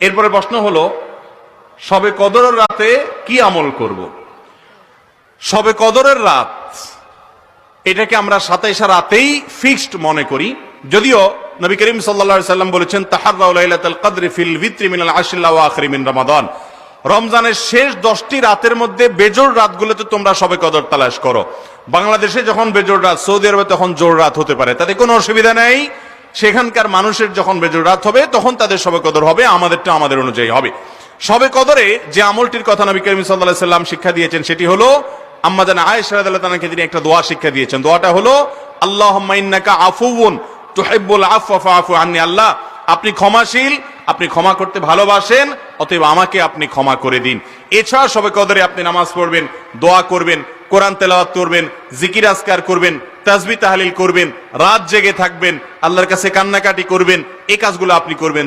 এরপরে প্রশ্ন হলো, শবে কদরের রাতে কি আমল করব? শবে কদরের রাত এটাকে আমরা 27 রাতেই ফিক্সড মনে করি, যদিও নবী করিম সাল্লাল্লাহু আলাইহি সাল্লাম বলেছেন তাহাররাউ লাইলাতুল কদরি ফিল ভিত্রি মিনাল আশরিল আওয়াখির মিন রমাদান। রমজানের শেষ 10টি রাতের মধ্যে বেজোড় রাতগুলোতে তোমরা শবে কদর তালাশ করো। বাংলাদেশে যখন বেজোড় রাত, সৌদি আরবে তখন জোড় রাত হতে পারে, তাতে কোনো অসুবিধা নেই। সেখানকার মানুষের যখন বেজোড় রাত হবে তখন তাদের শবে কদর হবে, আমাদেরটা আমাদের অনুযায়ী হবে। শবে কদরে যে আমলটির কথা নবী করিম সাল্লাল্লাহু আলাইহি সাল্লাম শিক্ষা দিয়েছেন সেটি হলো, আম্মা জান আয়েশা রাদিয়াল্লাহু তাআলাকে তিনি একটা দোয়া শিক্ষা দিয়েছেন। দোয়াটা হলো আল্লাহুম্মা ইন্নাকা আফুউন তুহিব্বুল আফওয়া ফাআফু আন্নি। আল্লাহ, আপনি ক্ষমাশীল, আপনি ক্ষমা করতে ভালোবাসেন, অতএব আমাকে আপনি ক্ষমা করে দিন। এছাড়া শবে কদরে আপনি নামাজ পড়বেন, দোয়া করবেন, কোরআন তেলাওয়াত করবেন, জিকির আজকার করবেন, তাসবিহ তাহলিল করবেন, রাত জেগে থাকবেন, আল্লাহর কাছে কান্নাকাটি করবেন, এই কাজগুলো আপনি করবেন।